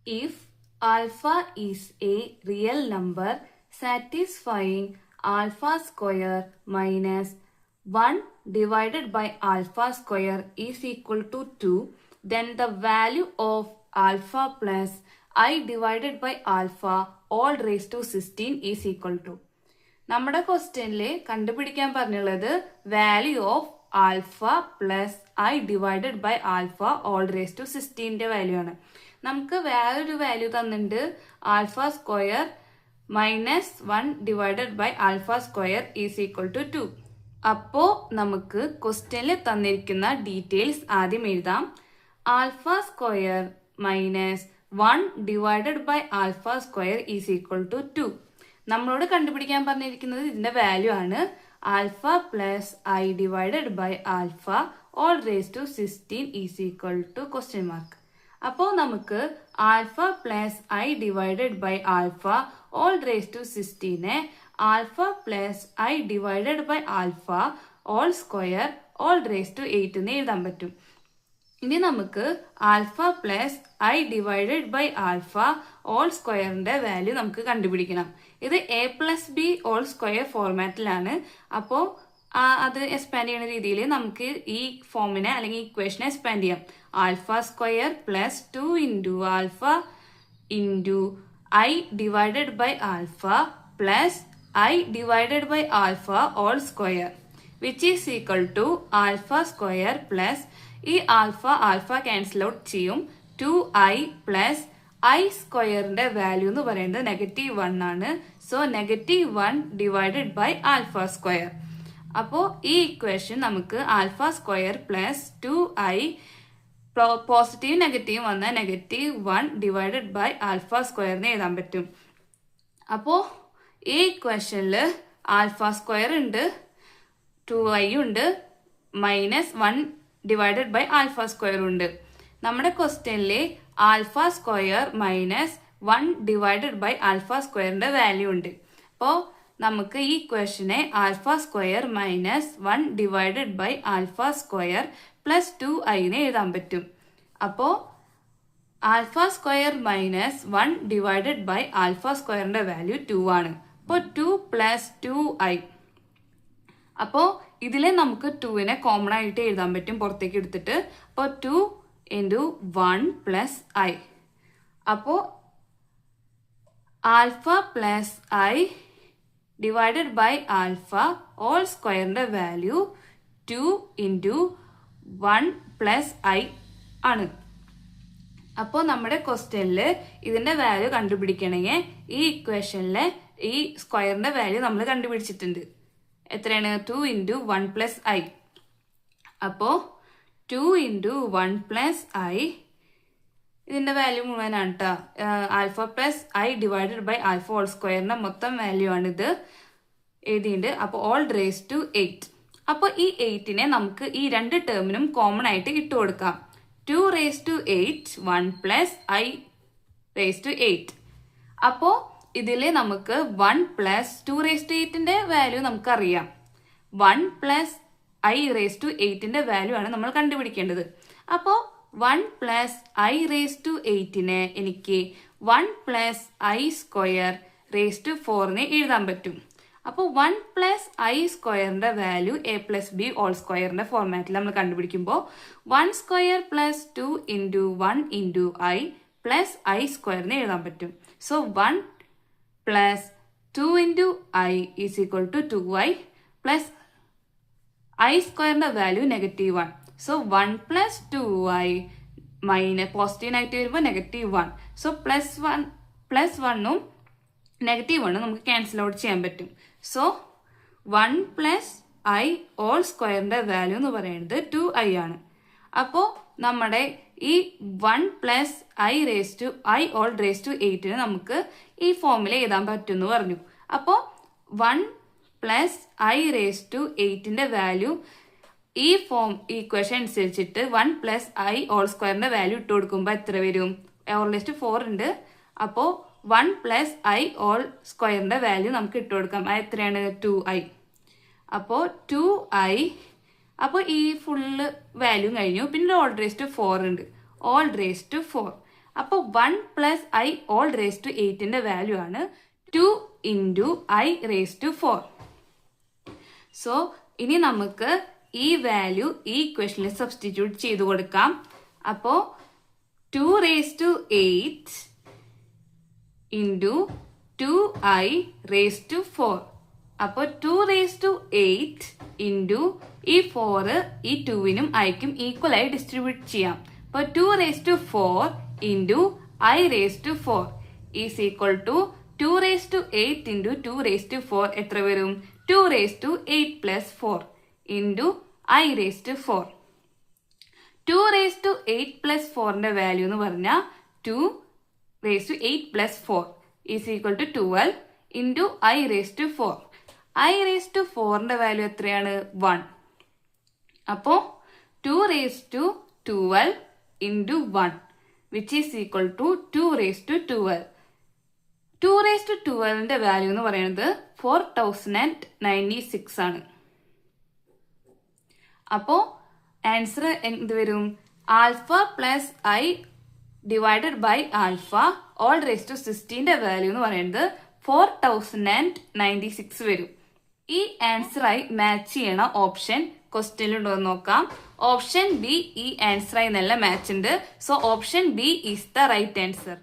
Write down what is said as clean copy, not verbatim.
If alpha is a real number satisfying alpha square minus 1 divided by alpha square is equal to 2, then the value of alpha plus I divided by alpha all raised to 16 is equal to. നമ്മുടെ ക്വസ്റ്റ്യനിൽ കണ്ടുപിടിക്കാൻ പറഞ്ഞുള്ളത് value of alpha plus i divided by alpha whole raise to 16ന്റെ value ആണ്. നമുക്ക് വേറൊരു value തന്നിട്ടുണ്ട്, alpha square minus 1 divided by alpha square is equal to 2. അപ്പോ നമുക്ക് ക്വസ്റ്റ്യനിൽ തന്നിരിക്കുന്ന ഡീറ്റെയിൽസ് ആദ്യം എഴുതാം. Alpha square minus 1 divided by alpha square is equal to 2. നമ്മളോട് കണ്ടുപിടിക്കാൻ പറഞ്ഞിരിക്കുന്നത് ഇതിന്റെ വാല്യൂ ആണ്. Alpha plus i divided by alpha whole raise to 16 is equal to question mark. അപ്പോൾ നമുക്ക് alpha plus i divided by alpha whole raise to 16 alpha plus i divided by alpha whole square whole raise to 8 എന്ന് എഴുതാൻ പറ്റും. ഇനി നമുക്ക് alpha plus i divided by alpha whole സ്ക്വയറിന്റെ value നമുക്ക് കണ്ടുപിടിക്കണം. ഇത് a plus b whole square ഫോർമാറ്റിലാണ്. അപ്പോൾ അത് എക്സ്പാൻഡ് ചെയ്യുന്ന രീതിയിൽ നമുക്ക് ഈ ഫോമിനെ അല്ലെങ്കിൽ ഇക്വേഷനെ എക്സ്പാൻഡ് ചെയ്യാം. Alpha square plus 2 into alpha into i divided by alpha plus i divided by alpha whole square which is equal to alpha square plus ഈ ആൽഫ ക്യാൻസൽ ഔട്ട് ചെയ്യും. 2i പ്ലസ് ഐ സ്ക്വയറിന്റെ value എന്ന് പറയുന്നത് -1 ആണ്. So -1 divided by alpha square. അപ്പോൾ ഈ equation നമുക്ക് alpha square plus 2i positive negative വന്നാൽ -1 ഡിവൈഡഡ് ബൈ ആൽഫ സ്ക്വയറിന് എഴുതാൻ പറ്റും. അപ്പോൾ ഈ ഇക്വേഷനിൽ ആൽഫ സ്ക്വയർ ഉണ്ട്, 2i ഉണ്ട്, -1 ഡിവൈഡഡ് ബൈ ആൽഫ സ്ക്വയർ ഉണ്ട്. നമ്മുടെ ക്വസ്റ്റ്യനിലെ alpha square minus 1 divided by alpha സ്ക്വയറിന്റെ വാല്യൂ ഉണ്ട്. അപ്പോൾ നമുക്ക് ഈ ഇക്വേഷനെ alpha square minus 1 divided by alpha square plus 2i എഴുതാൻ പറ്റും. അപ്പോൾ alpha square minus 1 divided by alpha സ്ക്വയറിന്റെ വാല്യൂ 2 ആണ്. അപ്പോൾ 2 പ്ലസ് 2i. അപ്പോൾ ഇതിലെ നമുക്ക് 2നെ കോമൺ ആയിട്ട് എഴുതാൻ പറ്റും പുറത്തേക്ക് എടുത്തിട്ട്. അപ്പോൾ 2 ഇൻറ്റു 1 പ്ലസ് ഐ. അപ്പോൾ alpha plus i divided by alpha whole സ്ക്വയറിന്റെ വാല്യൂ 2 ഇൻറ്റു 1 പ്ലസ് ഐ ആണ്. അപ്പോൾ നമ്മുടെ ക്വസ്റ്റ്യനിൽ ഇതിന്റെ വാല്യൂ കണ്ടുപിടിക്കണമെങ്കിൽ ഈ ഇക്വേഷനിലെ ഈ സ്ക്വയറിന്റെ വാല്യൂ നമ്മൾ കണ്ടുപിടിച്ചിട്ടുണ്ട്. എത്രയാണ്? 2 ഇൻറ്റു 1 പ്ലസ് ഐ. അപ്പോൾ 2 ഇൻറ്റു 1 പ്ലസ് ഐ ഇതിന്റെ വാല്യൂ മുഴുവനാണ് കേട്ടോ. Alpha plus i divided by alpha whole സ്ക്വയറിന്റെ മൊത്തം വാല്യൂ ആണ് ഇത് എഴുതിയിട്ടുണ്ട്. അപ്പോൾ ഓൾ റേസ് ടു 8. അപ്പോൾ ഈ 8നെ നമുക്ക് ഈ രണ്ട് ടേമിനും കോമൺ ആയിട്ട് ഇട്ട് കൊടുക്കാം. 2 raise to 8 1 plus i raise to 8. അപ്പോൾ ഇതിൽ നമുക്ക് 1 പ്ലസ് 2 റേസ് ടു 8ന്റെ വാല്യൂ നമുക്കറിയാം. 1 പ്ലസ് ഐ റേസ് ടു 8ന്റെ വാല്യൂ ആണ് നമ്മൾ കണ്ടുപിടിക്കേണ്ടത്. അപ്പോൾ 1 പ്ലസ് ഐ റേസ് ടു 8നെ എനിക്ക് 1 plus i square raise to 4നെ എഴുതാൻ പറ്റും. അപ്പോൾ 1 പ്ലസ് ഐ സ്ക്വയറിന്റെ value a plus b whole സ്ക്വയറിന്റെ ഫോർമാറ്റിൽ നമ്മൾ കണ്ടുപിടിക്കുമ്പോൾ 1 square plus 2 into 1 into i plus i സ്ക്വയറിനെ എഴുതാൻ പറ്റും. So 1 plus 2 into i is equal to 2i plus i സ്ക്വയറിന്റെ value -1. So 1 plus 2i minus positive negative വരുമ്പോൾ -1. സോ പ്ലസ് 1ഉം -1ഉം നമുക്ക് ക്യാൻസൽ ഔട്ട് ചെയ്യാൻ പറ്റും. സോ 1 പ്ലസ് ഐ ഓൾ സ്ക്വയറിന്റെ value എന്ന് പറയുന്നത് 2i ആണ്. അപ്പോൾ നമ്മുടെ ഈ 1 plus i raise to i whole raise to 8ന് നമുക്ക് ഈ ഫോമിൽ എഴുതാൻ പറ്റുമെന്ന് പറഞ്ഞു. അപ്പോൾ 1 പ്ലസ് ഐ റേസ് ടു 8ന്റെ വാല്യൂ ഈ ഇക്വേഷൻ അനുസരിച്ചിട്ട് 1 പ്ലസ് ഐ ഓൾ സ്ക്വയറിന്റെ വാല്യൂ ഇട്ട് കൊടുക്കുമ്പോൾ എത്ര വരും? ഓൾ റേസ് ടു 4 ഉണ്ട്. അപ്പോൾ 1 പ്ലസ് ഐ ഓൾ സ്ക്വയറിന്റെ വാല്യൂ നമുക്ക് ഇട്ട് കൊടുക്കാം. അത് എത്രയാണ്? 2i. അപ്പോൾ 2i. അപ്പോൾ ഈ ഫുള്ള് വാല്യൂ കഴിഞ്ഞു. പിന്നെ ഓൾ റേസ് ടു 4 ഉണ്ട്. Whole raise to 4. അപ്പോൾ 1 plus i whole raise to 8ന്റെ വാല്യൂ ആണ് 2 into i raise to 4. So ഇനി നമുക്ക് ഈ വാല്യൂ ഈ ഇക്വേഷനിൽ സബ്സ്റ്റിറ്റ്യൂട്ട് ചെയ്ത് കൊടുക്കാം. അപ്പോൾ 2 raise to 8 into 2i raise to 4. അപ്പോൾ 2 റേസ് ടു 8 ഇൻറ്റു ഈ 4 ഈ 2വിനും ഐക്കും ഈക്വൽ ആയി ഡിസ്ട്രിബ്യൂട്ട് ചെയ്യാം. അപ്പോൾ 2 raise to 4 into i raise to 4 is equal to 2 raise to 8 into 2 raise to 4 എത്ര വരും? 2 raise to 8 plus 4 into i raise to 4. 2 raise to 8 plus 4ന്റെ value എന്ന് പറഞ്ഞാൽ 2 raise to 8 plus 4 is equal to 12 into i raise to 4. I raise to 4ന്റെ value എത്രയാണ്? 1. അപ്പോൾ 2 raise to 12 into 1 which is equal to 2 raise to 12. 2 raise to 12ന്റെ value എന്ന് പറയുന്നത് 4096 ആണ്. അപ്പോൾ ആൻസർ എന്ത് വരും? Alpha plus i divided by alpha whole raise to 16ന്റെ വാല്യൂ എന്ന് പറയുന്നത് 4096 വരും. ഈ ആൻസറായി മാച്ച് ചെയ്യണ ഓപ്ഷൻ ക്വസ്റ്റ്യനിലുണ്ടോ എന്ന് നോക്കാം. ഓപ്ഷൻ ബി ഈ ആൻസറായി നല്ല മാച്ച് ഉണ്ട്. So option B is the right answer.